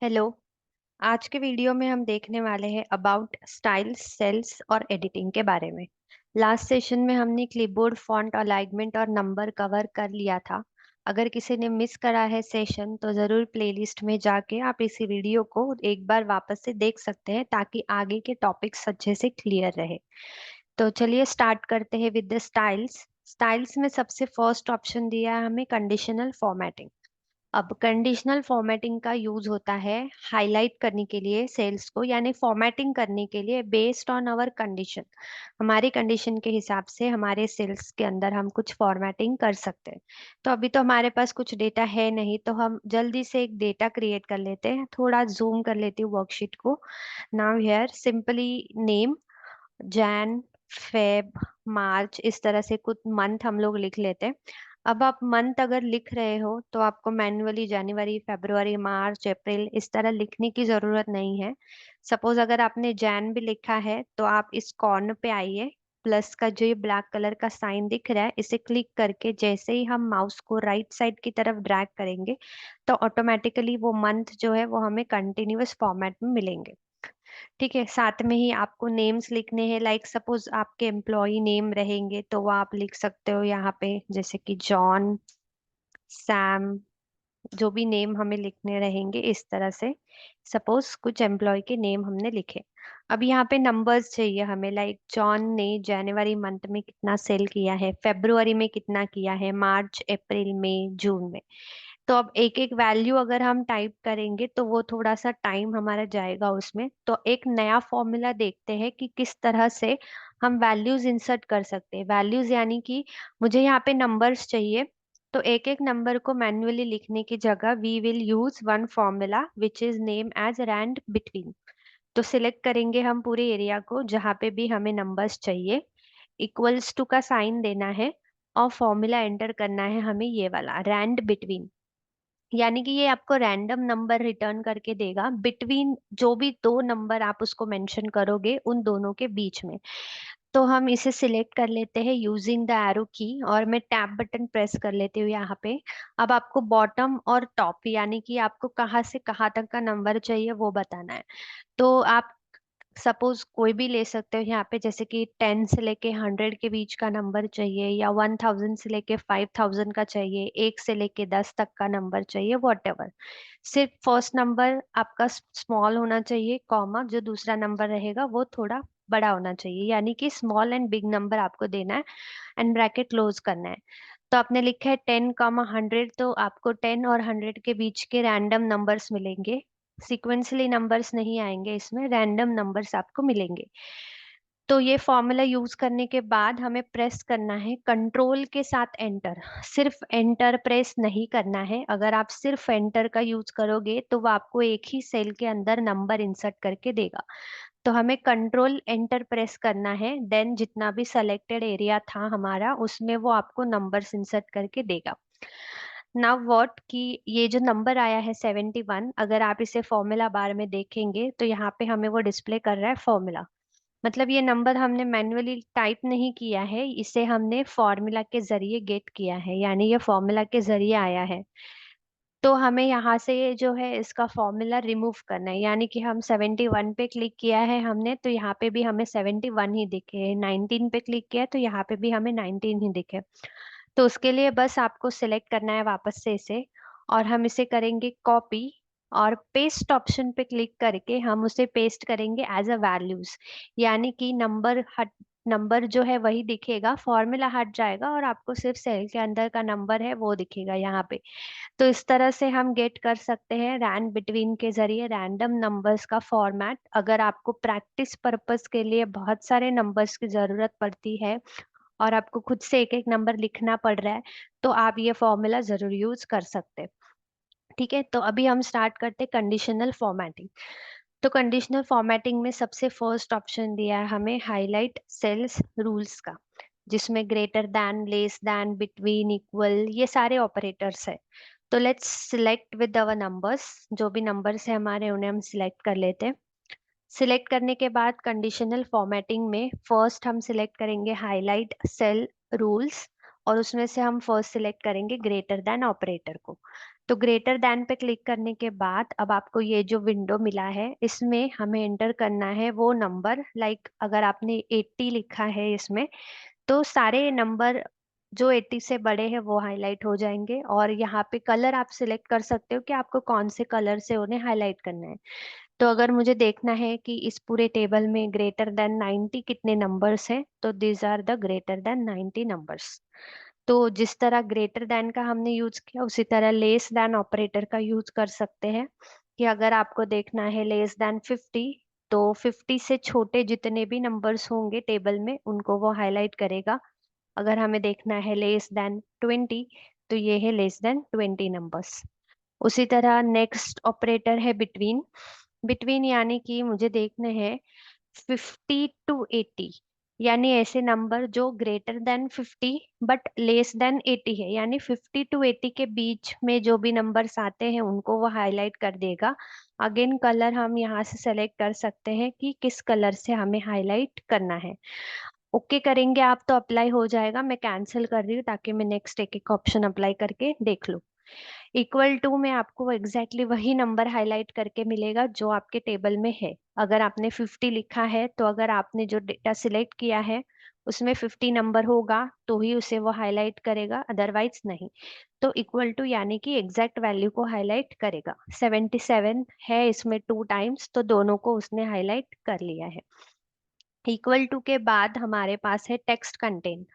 Hello. आज के video में हम देखने वाले हैं अबाउट स्टाइल्स सेल्स और एडिटिंग के बारे में। लास्ट सेशन में हमने क्लिपबोर्ड फॉन्ट अलाइनमेंट और नंबर कवर कर लिया था। अगर किसी ने मिस करा है सेशन तो ज़रूर प्लेलिस्ट में जाके आप इसी वीडियो को एक बार वापस से देख सकते हैं ताकि आगे के टॉपिक्स अच्छे से क्लियर रहे। तो चलिए स्टार्ट करते हैं विद द स्टाइल्स। स्टाइल्स में सबसे फर्स्ट ऑप्शन दिया है हमें कंडीशनल फॉर्मेटिंग। अब कंडीशनल फॉर्मेटिंग का यूज होता है हाईलाइट करने के लिए सेल्स को, यानी फॉर्मेटिंग करने के लिए बेस्ड ऑन आवर कंडीशन। हमारी कंडीशन के हिसाब से हमारे सेल्स के अंदर हम कुछ फॉर्मेटिंग कर सकते हैं। तो अभी तो हमारे पास कुछ डेटा है नहीं, तो हम जल्दी से एक डेटा क्रिएट कर लेते हैं। थोड़ा जूम कर लेती हूँ वर्कशीट को। Now here simply name Jan, Feb, March, इस तरह से कुछ मंथ हम लोग लिख लेते हैं। अब आप मंथ अगर लिख रहे हो तो आपको मैन्युअली जनवरी, फरवरी, मार्च, अप्रैल इस तरह लिखने की जरूरत नहीं है। सपोज अगर आपने जैन भी लिखा है तो आप इस कॉर्नर पे आइए। प्लस का जो ये ब्लैक कलर का साइन दिख रहा है इसे क्लिक करके जैसे ही हम माउस को राइट साइड की तरफ ड्रैग करेंगे तो ऑटोमेटिकली वो मंथ जो है वो हमें कंटिन्यूअस फॉर्मेट में मिलेंगे। ठीक है, साथ में ही आपको नेम्स लिखने हैं। लाइक सपोज आपके एम्प्लॉय नेम रहेंगे तो वो आप लिख सकते हो यहाँ पे, जैसे कि जॉन, सैम, जो भी नेम हमें लिखने रहेंगे इस तरह से। सपोज कुछ एम्प्लॉय के नेम हमने लिखे। अब यहाँ पे नंबर्स चाहिए हमें। लाइक जॉन ने जनवरी मंथ में कितना सेल किया है, फेब्रुवरी में कितना किया है, मार्च, अप्रैल, मई, जून में। तो अब एक एक वैल्यू अगर हम टाइप करेंगे तो वो थोड़ा सा टाइम हमारा जाएगा उसमें। तो एक नया फॉर्मूला देखते हैं कि किस तरह से हम वैल्यूज इंसर्ट कर सकते हैं। वैल्यूज यानी कि मुझे यहाँ पे नंबर्स चाहिए, तो एक एक नंबर को मैन्युअली लिखने की जगह we will use one formula which is name as rand between. तो सिलेक्ट करेंगे हम पूरे एरिया को जहाँ पे भी हमें नंबर्स चाहिए, इक्वल्स टू का साइन देना है और फॉर्मूला एंटर करना है हमें ये वाला रैंड बिटवीन। यानी कि ये आपको रैंडम नंबर रिटर्न करके देगा बिटवीन जो भी दो नंबर आप उसको मेंशन करोगे उन दोनों के बीच में। तो हम इसे सिलेक्ट कर लेते हैं यूजिंग द एरो की और मैं टैब बटन प्रेस कर लेती हूँ यहाँ पे। अब आपको बॉटम और टॉप यानी कि आपको कहाँ से कहाँ तक का नंबर चाहिए वो बताना है। तो आप सपोज कोई भी ले सकते हो यहाँ पे, जैसे कि 10 से लेके 100 के बीच का नंबर चाहिए या 1000 से लेके 5000 का चाहिए, 1 से लेके 10 तक का नंबर चाहिए, वॉट एवर। सिर्फ फर्स्ट नंबर आपका स्मॉल होना चाहिए, कॉमा जो दूसरा नंबर रहेगा वो थोड़ा बड़ा होना चाहिए, यानी कि स्मॉल एंड बिग नंबर आपको देना है एंड ब्रैकेट क्लोज करना है। तो आपने लिखा है 10 100, तो आपको 10 और 100 के बीच के रैंडम नंबर्स मिलेंगे। सीक्वेंसली नंबर्स नहीं आएंगे, इसमें रैंडम नंबर्स आपको मिलेंगे। तो ये फॉर्मूला यूज करने के बाद हमें प्रेस करना है कंट्रोल के साथ एंटर। सिर्फ एंटर प्रेस नहीं करना है। अगर आप सिर्फ एंटर का यूज करोगे तो वो आपको एक ही सेल के अंदर नंबर इंसर्ट करके देगा। तो हमें कंट्रोल एंटर प्रेस करना है, देन जितना भी सेलेक्टेड एरिया था हमारा उसमें वो आपको नंबर्स इंसर्ट करके देगा। नाउ व्हाट कि ये जो नंबर आया है 71, अगर आप इसे फॉर्मूला बार में देखेंगे तो यहाँ पे हमें वो डिस्प्ले कर रहा है फॉर्मूला। मतलब ये नंबर हमने मैन्युअली टाइप नहीं किया है, इसे हमने फॉर्मूला के जरिए गेट किया है, यानी ये फॉर्मूला के जरिए आया है। तो हमें यहाँ से ये जो है इसका फॉर्मूला रिमूव करना है, यानी कि हम 71 पे क्लिक किया है हमने तो यहाँ पे भी हमें 71 ही दिखे, 19 पे क्लिक किया तो यहाँ पे भी हमें 19 ही दिखे। तो उसके लिए बस आपको सिलेक्ट करना है वापस से इसे, और हम इसे करेंगे कॉपी और पेस्ट ऑप्शन पे क्लिक करके हम उसे पेस्ट करेंगे एज अ वैल्यूज। यानी कि नंबर जो है वही दिखेगा, फॉर्मूला हट जाएगा और आपको सिर्फ सेल के अंदर का नंबर है वो दिखेगा यहाँ पे। तो इस तरह से हम गेट कर सकते हैं रैंड बिटवीन के जरिए रैंडम नंबर्स का फॉर्मेट। अगर आपको प्रैक्टिस पर्पस के लिए बहुत सारे नंबर्स की जरूरत पड़ती है और आपको खुद से एक एक नंबर लिखना पड़ रहा है तो आप ये फॉर्मूला जरूर यूज कर सकते हैं। ठीक है, तो अभी हम स्टार्ट करते हैं कंडीशनल फॉर्मेटिंग। तो कंडीशनल फॉर्मेटिंग में सबसे फर्स्ट ऑप्शन दिया है हमें हाईलाइट सेल्स रूल्स का, जिसमें greater than, less than, between, equal, ये सारे ऑपरेटर्स है। तो let's select with our numbers. जो भी नंबर्स है हमारे उन्हें हम सिलेक्ट कर लेते हैं। सिलेक्ट करने के बाद कंडीशनल फॉर्मेटिंग में फर्स्ट हम सिलेक्ट करेंगे हाईलाइट सेल रूल्स, और उसमें से हम फर्स्ट सिलेक्ट करेंगे ग्रेटर देन ऑपरेटर को। तो ग्रेटर देन पे क्लिक करने के बाद अब आपको ये जो विंडो मिला है इसमें हमें एंटर करना है वो नंबर, लाइक अगर आपने 80 लिखा है इसमें तो सारे नंबर जो 80 से बड़े हैं वो हाईलाइट हो जाएंगे। और यहाँ पे कलर आप सिलेक्ट कर सकते हो कि आपको कौन से कलर से उन्हें हाईलाइट करना है। तो अगर मुझे देखना है कि इस पूरे टेबल में ग्रेटर देन 90 कितने नंबर्स हैं, तो these are the greater than 90 numbers. तो जिस तरह ग्रेटर देन का हमने यूज किया उसी तरह लेस देन ऑपरेटर का यूज कर सकते हैं। कि अगर आपको देखना है लेस देन 50, तो 50 से छोटे जितने भी नंबर्स होंगे टेबल में उनको वो हाईलाइट करेगा। अगर हमें देखना है लेस देन 20, तो ये है लेस देन 20 नंबर्स। उसी तरह नेक्स्ट ऑपरेटर है बिटवीन। बिटवीन यानी कि मुझे देखने हैं 50 to 80, यानी ऐसे नंबर जो greater than 50 but less than 80 है, यानी 50 to 80 के बीच में जो भी नंबर्स आते हैं उनको वो हाईलाइट कर देगा। अगेन कलर हम यहाँ से सेलेक्ट कर सकते हैं कि किस कलर से हमें हाईलाइट करना है। ओके करेंगे आप तो अप्लाई हो जाएगा। मैं कैंसिल कर रही हूँ ताकि मैं नेक्स्ट एक एक ऑप्शन अप्लाई करके देख लूँ। इक्वल टू में आपको एग्जैक्टली वही नंबर हाईलाइट करके मिलेगा जो आपके टेबल में है। अगर आपने 50 लिखा है तो अगर आपने जो डेटा सिलेक्ट किया है उसमें 50 नंबर होगा तो ही उसे वो हाईलाइट करेगा, अदरवाइज नहीं। तो इक्वल टू यानी कि एग्जैक्ट वैल्यू को हाईलाइट करेगा। 77 है इसमें 2 टाइम्स, तो दोनों को उसने हाईलाइट कर लिया है। इक्वल टू के बाद हमारे पास है टेक्स्ट कंटेन।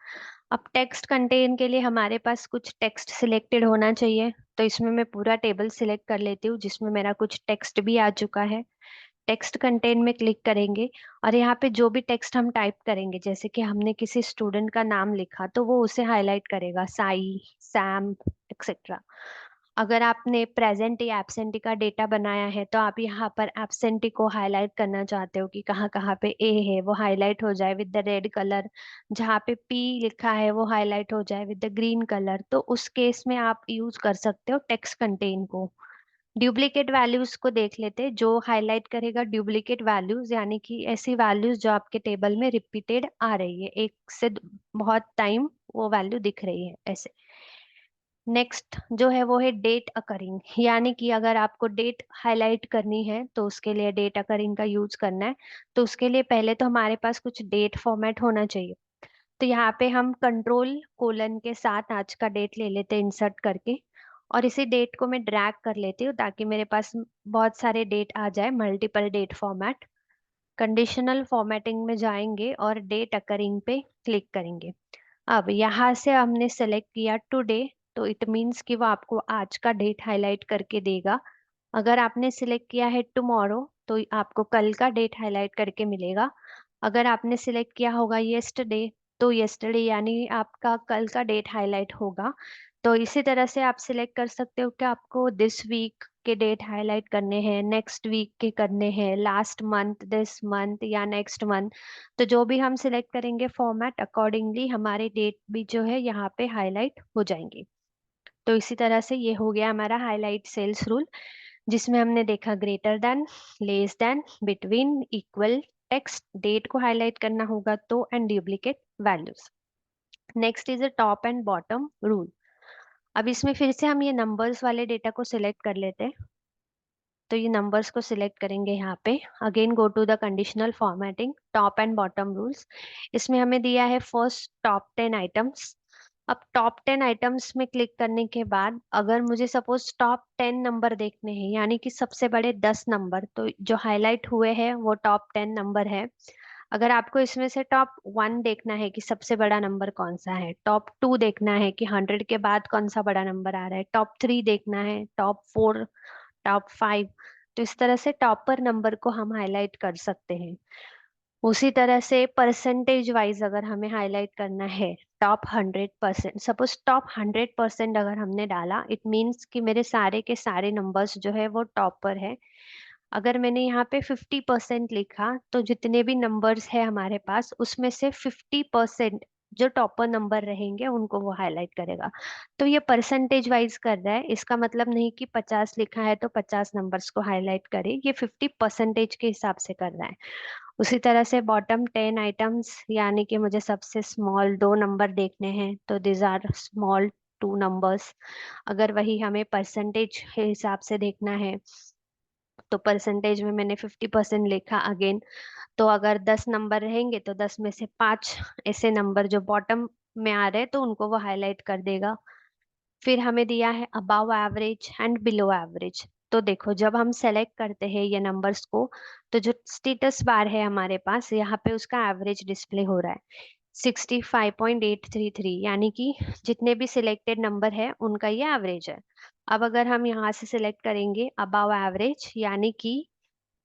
अब टेक्स्ट कंटेन के लिए हमारे पास कुछ टेक्स्ट सिलेक्टेड होना चाहिए। तो इसमें मैं पूरा टेबल सिलेक्ट कर लेती हूँ जिसमें मेरा कुछ टेक्स्ट भी आ चुका है। टेक्स्ट कंटेन में क्लिक करेंगे और यहाँ पे जो भी टेक्स्ट हम टाइप करेंगे, जैसे कि हमने किसी स्टूडेंट का नाम लिखा तो वो उसे हाईलाइट करेगा, साई, सैम, एक्सेट्रा। अगर आपने प्रेजेंट या एब्सेंटी का डेटा बनाया है तो आप यहाँ पर एब्सेंटी को हाईलाइट करना चाहते हो कि कहाँ कहाँ पे ए है वो हाईलाइट हो जाए विद द रेड कलर, जहाँ पे पी लिखा है वो हाईलाइट हो जाए विद द ग्रीन कलर, तो उस केस में आप यूज कर सकते हो टेक्स्ट कंटेन को। डुप्लीकेट वैल्यूज को देख लेते हैं। जो हाईलाइट करेगा डुप्लीकेट वैल्यूज यानी कि ऐसी वैल्यूज जो आपके टेबल में रिपीटेड आ रही है, एक से बहुत टाइम वो वैल्यू दिख रही है ऐसे। नेक्स्ट जो है वो है डेट अकरिंग, यानी कि अगर आपको डेट हाईलाइट करनी है तो उसके लिए डेट अकरिंग का यूज करना है। तो उसके लिए पहले तो हमारे पास कुछ डेट फॉर्मेट होना चाहिए। तो यहाँ पे हम कंट्रोल कोलन के साथ आज का डेट ले लेते हैं इंसर्ट करके, और इसी डेट को मैं ड्रैग कर लेती हूँ ताकि मेरे पास बहुत सारे डेट आ जाए, multiple date format. Conditional formatting में जाएंगे और डेट अकरिंग पे क्लिक करेंगे। अब यहाँ से हमने सेलेक्ट किया टुडे, तो इट मीन्स कि वो आपको आज का डेट हाईलाइट करके देगा। अगर आपने सिलेक्ट किया है टुमारो तो आपको कल का डेट हाईलाइट करके मिलेगा। अगर आपने सिलेक्ट किया होगा येस्टरडे तो येस्टरडे यानी आपका कल का डेट हाईलाइट होगा। तो इसी तरह से आप सिलेक्ट कर सकते हो कि आपको दिस वीक के डेट हाईलाइट करने हैं, नेक्स्ट वीक के करने हैं, लास्ट मंथ, दिस मंथ या नेक्स्ट मंथ। तो जो भी हम सिलेक्ट करेंगे फॉर्मेट अकॉर्डिंगली हमारे डेट भी जो है यहाँ पे हाईलाइट हो जाएंगे। तो इसी तरह से ये हो गया हमारा हाईलाइट सेल्स रूल, जिसमें हमने देखा greater than, less than, between, equal, text, date को हाईलाइट करना होगा तो, and duplicate values. Next is a top and bottom rule. अब इसमें फिर से हम ये नंबर्स वाले डेटा को सिलेक्ट कर लेते हैं। तो ये नंबर्स को सिलेक्ट करेंगे यहाँ पे। Again go to the conditional formatting, top and bottom rules. इसमें हमें दिया है फर्स्ट टॉप 10 आइटम्स। अब टॉप 10 आइटम्स में क्लिक करने के बाद अगर मुझे सपोज टॉप 10 नंबर देखने हैं यानी कि सबसे बड़े 10 नंबर, तो जो हाईलाइट हुए हैं वो टॉप 10 नंबर है। अगर आपको इसमें से टॉप 1 देखना है कि सबसे बड़ा नंबर कौन सा है, टॉप 2 देखना है कि 100 के बाद कौन सा बड़ा नंबर आ रहा है, टॉप 3 देखना है, टॉप 4, टॉप 5, तो इस तरह से टॉपर नंबर को हम हाईलाइट कर सकते हैं। उसी तरह से परसेंटेज वाइज अगर हमें हाईलाइट करना है, टॉप 100%, सपोज टॉप 100% अगर हमने डाला, इट मीन्स कि मेरे सारे के सारे नंबर्स जो है वो टॉप पर है। अगर मैंने यहाँ पे 50% लिखा तो जितने भी नंबर्स है हमारे पास उसमें से 50% जो टॉपर नंबर रहेंगे उनको वो हाईलाइट करेगा। तो ये परसेंटेज वाइज कर रहा है, इसका मतलब नहीं कि 50 लिखा है तो 50 नंबर्स को हाईलाइट करे, ये 50% के हिसाब से कर रहा है। उसी तरह से बॉटम 10 आइटम्स, यानी कि मुझे सबसे स्मॉल 2 नंबर देखने हैं तो these are small two numbers. अगर वही हमें परसेंटेज के हिसाब से देखना है तो परसेंटेज में मैंने 50% लिखा अगेन। तो अगर 10 नंबर रहेंगे तो 10 में से 5 ऐसे नंबर जो बॉटम में आ रहे हैं तो उनको वो हाईलाइट कर देगा। फिर हमें दिया है above average and below average. तो देखो जब हम सेलेक्ट करते हैं ये नंबर्स को तो जो स्टेटस बार है हमारे पास यहाँ पे उसका एवरेज डिस्प्ले हो रहा है 65.833, यानी कि जितने भी सिलेक्टेड नंबर है उनका ये एवरेज है। अब अगर हम यहाँ से सिलेक्ट करेंगे अबव एवरेज, यानी कि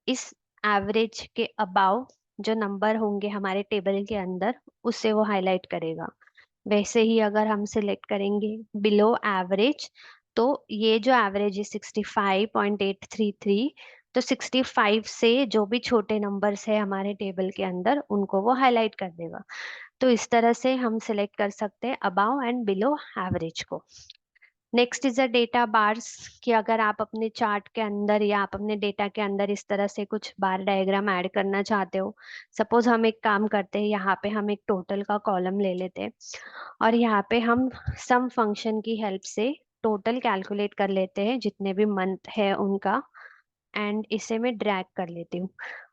इस एवरेज के अबाव जो नंबर होंगे हमारे टेबल के अंदर उससे वो हाईलाइट करेगा। वैसे ही अगर हम सिलेक्ट करेंगे बिलो एवरेज तो ये जो एवरेज है 65.833, तो 65 से जो भी छोटे नंबर्स है हमारे टेबल के अंदर उनको वो हाईलाइट कर देगा। तो इस तरह से हम सिलेक्ट कर सकते हैं अबाव एंड बिलो एवरेज को। Next is a data bars, कि अगर आप अपने चार्ट के अंदर या आप अपने डेटा के अंदर इस तरह से कुछ बार डायग्राम ऐड करना चाहते हो। सपोज हम एक काम करते हैं, यहाँ पे हम एक टोटल का कॉलम ले लेते हैं और यहाँ पे हम सम फंक्शन की हेल्प से टोटल कैलकुलेट कर लेते हैं जितने भी मंथ है उनका, एंड इसे मैं ड्रैग कर लेती हूँ।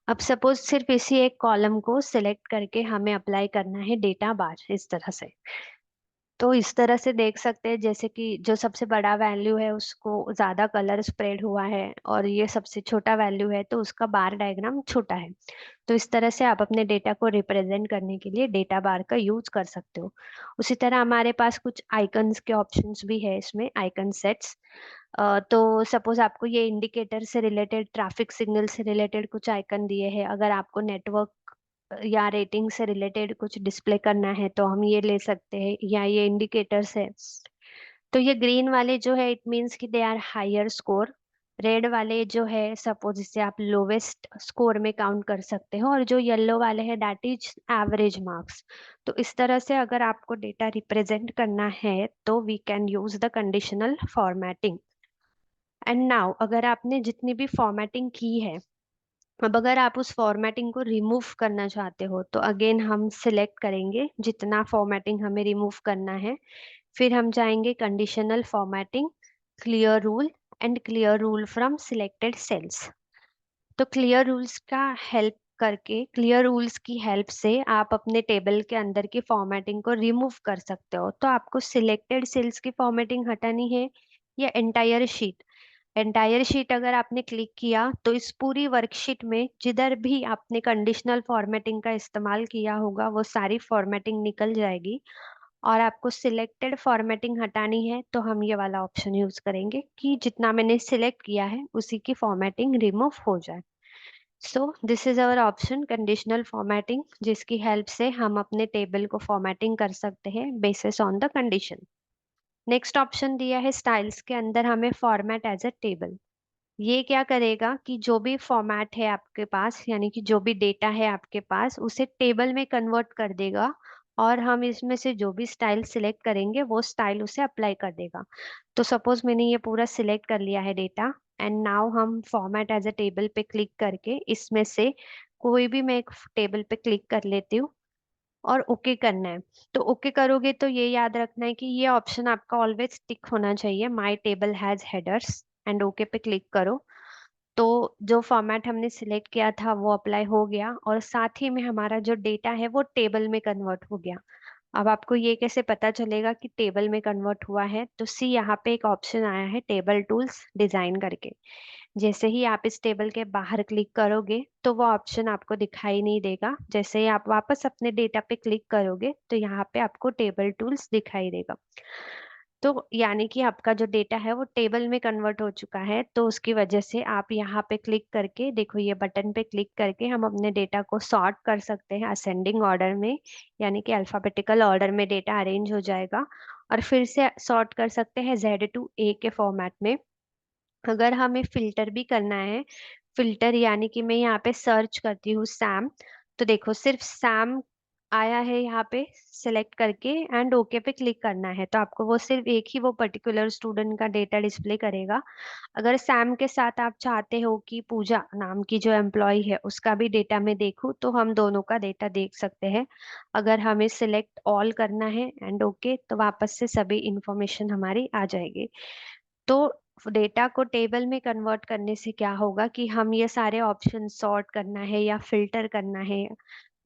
अब सपोज सिर्फ इसी एक कॉलम को सिलेक्ट करके हमें अप्लाई करना है डेटा बार इस तरह से। तो इस तरह से देख सकते हैं जैसे कि जो सबसे बड़ा वैल्यू है उसको ज्यादा कलर स्प्रेड हुआ है और ये सबसे छोटा वैल्यू है तो उसका बार डायग्राम छोटा है। तो इस तरह से आप अपने डेटा को रिप्रेजेंट करने के लिए डेटा बार का यूज कर सकते हो। उसी तरह हमारे पास कुछ आइकन्स के ऑप्शंस भी है इसमें, आइकन सेट्स। तो सपोज आपको ये इंडिकेटर से रिलेटेड, ट्रैफिक सिग्नल से रिलेटेड कुछ आइकन दिए हैं, अगर आपको नेटवर्क या रेटिंग से रिलेटेड कुछ डिस्प्ले करना है तो हम ये ले सकते हैं, या ये इंडिकेटर्स है। तो ये ग्रीन वाले जो है इट मीन्स कि they are higher score. Red वाले जो है सपोज इसे आप लोवेस्ट स्कोर में काउंट कर सकते हो, और जो येलो वाले हैं दैट इज एवरेज मार्क्स। तो इस तरह से अगर आपको डेटा रिप्रेजेंट करना है तो we can use the conditional formatting. And now अगर आपने जितनी भी फॉर्मेटिंग की है, अब अगर आप उस फॉर्मेटिंग को रिमूव करना चाहते हो तो अगेन हम सिलेक्ट करेंगे जितना फॉर्मेटिंग हमें रिमूव करना है। फिर हम जाएंगे conditional formatting, clear rule and clear rule from selected cells. तो क्लियर रूल्स का हेल्प करके, क्लियर रूल्स की हेल्प से आप अपने टेबल के अंदर की फॉर्मेटिंग को रिमूव कर सकते हो। तो आपको सिलेक्टेड सेल्स की फॉर्मेटिंग हटानी है या एंटायर शीट। एंटायर शीट अगर आपने क्लिक किया तो इस पूरी वर्कशीट में जिधर भी आपने कंडीशनल फॉर्मेटिंग का इस्तेमाल किया होगा वो सारी फॉर्मेटिंग निकल जाएगी। और आपको सिलेक्टेड फॉर्मेटिंग हटानी है तो हम ये वाला ऑप्शन यूज करेंगे कि जितना मैंने सिलेक्ट किया है उसी की फॉर्मेटिंग रिमूव हो जाए। So this is our option conditional formatting, जिसकी हेल्प से हम अपने टेबल को फॉर्मेटिंग कर सकते हैं basis on the condition. Next option दिया है स्टाइल्स के अंदर हमें फॉर्मेट एज अ टेबल। ये क्या करेगा कि जो भी फॉर्मेट है आपके पास, यानी कि जो भी डेटा है आपके पास उसे टेबल में कन्वर्ट कर देगा, और हम इसमें से जो भी स्टाइल सिलेक्ट करेंगे वो स्टाइल उसे अप्लाई कर देगा। तो सपोज मैंने ये पूरा सिलेक्ट कर लिया है डेटा, एंड नाउ हम फॉर्मेट एज अ टेबल पे क्लिक करके इसमें से कोई भी मैं एक टेबल पे क्लिक कर लेती हूँ और ओके करना है। तो ओके करोगे तो ये याद रखना है कि ये ऑप्शन आपका ऑलवेज टिक होना चाहिए, my table has headers, and okay पे क्लिक करो। तो जो फॉर्मेट हमने सिलेक्ट किया था वो अप्लाई हो गया, और साथ ही में हमारा जो डेटा है वो टेबल में कन्वर्ट हो गया। अब आपको ये कैसे पता चलेगा कि टेबल में कन्वर्ट हुआ है, तो सी यहाँ पे एक ऑप्शन आया है टेबल टूल्स डिजाइन करके। जैसे ही आप इस टेबल के बाहर क्लिक करोगे तो वो ऑप्शन आपको दिखाई नहीं देगा। जैसे ही आप वापस अपने डेटा पे क्लिक करोगे तो यहाँ पे आपको टेबल टूल्स दिखाई देगा। तो यानी कि आपका जो डेटा है वो टेबल में कन्वर्ट हो चुका है, तो उसकी वजह से आप यहाँ पे क्लिक करके देखो, ये बटन पे क्लिक करके हम अपने डेटा को सॉर्ट कर सकते हैं असेंडिंग ऑर्डर में, यानी कि अल्फाबेटिकल ऑर्डर में डेटा अरेंज हो जाएगा। और फिर से सॉर्ट कर सकते हैं Z to A के फॉर्मेट में। अगर हमें फिल्टर भी करना है, फिल्टर यानी कि मैं यहाँ पे सर्च करती हूँ सैम, तो देखो सिर्फ सैम आया है यहाँ पे, सिलेक्ट करके एंड ओके पे क्लिक करना है, तो आपको वो सिर्फ एक ही वो पर्टिकुलर स्टूडेंट का डेटा डिस्प्ले करेगा। अगर सैम के साथ आप चाहते हो कि पूजा नाम की जो एम्प्लॉय है उसका भी डेटा मैं देखूं, तो हम दोनों का डेटा देख सकते हैं। अगर हमें सिलेक्ट ऑल करना है एंड ओके, तो वापस से सभी इंफॉर्मेशन हमारी आ जाएगी। तो डेटा को टेबल में कन्वर्ट करने से क्या होगा कि हम ये सारे ऑप्शन सॉर्ट करना है या फिल्टर करना है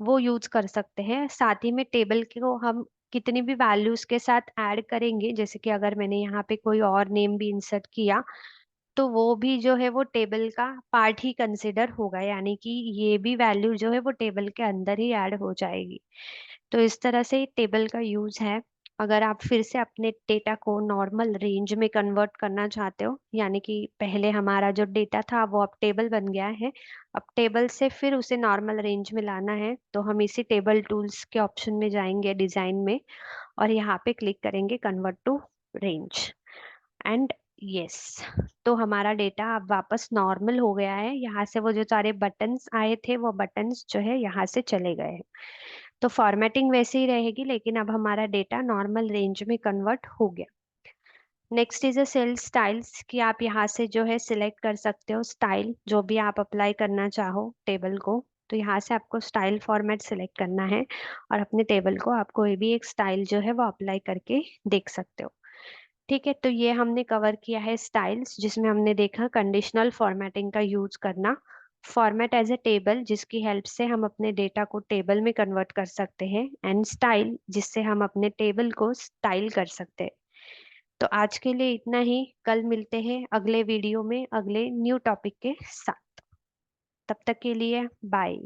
वो यूज कर सकते हैं। साथ ही में टेबल को हम कितनी भी वैल्यूज के साथ ऐड करेंगे, जैसे कि अगर मैंने यहाँ पे कोई और नेम भी इंसर्ट किया, तो वो भी जो है वो टेबल का पार्ट ही कंसिडर होगा, यानी कि ये भी वैल्यू जो है वो टेबल के अंदर ही ऐड हो जाएगी। तो इस तरह से टेबल का यूज है। अगर आप फिर से अपने डेटा को नॉर्मल रेंज में कन्वर्ट करना चाहते हो, यानी कि पहले हमारा जो डेटा था वो अब टेबल बन गया है, अब टेबल से फिर उसे नॉर्मल रेंज में लाना है, तो हम इसी टेबल टूल्स के ऑप्शन में जाएंगे, डिजाइन में, और यहाँ पे क्लिक करेंगे convert to range and yes. तो हमारा डेटा अब वापस नॉर्मल हो गया है। यहाँ से वो जो सारे बटन्स आए थे वो बटन्स जो है यहाँ से चले गए हैं। तो फॉर्मेटिंग वैसे ही रहेगी, लेकिन अब हमारा डेटा नॉर्मल रेंज में कन्वर्ट हो गया। Next is a cell styles, कि आप यहाँ से जो है सिलेक्ट कर सकते हो स्टाइल जो भी आप अप्लाई करना चाहो टेबल को। तो यहाँ से आपको स्टाइल फॉर्मेट सिलेक्ट करना है और अपने टेबल को आप कोई भी एक स्टाइल जो है वो अप्लाई करके देख सकते हो। ठीक है, तो ये हमने कवर किया है स्टाइल्स, जिसमें हमने देखा कंडीशनल फॉर्मेटिंग का यूज करना, फॉर्मेट एज ए टेबल जिसकी हेल्प से हम अपने डेटा को टेबल में कन्वर्ट कर सकते हैं, एंड स्टाइल जिससे हम अपने टेबल को स्टाइल कर सकते हैं। तो आज के लिए इतना ही, कल मिलते हैं अगले वीडियो में अगले न्यू टॉपिक के साथ। तब तक के लिए बाय।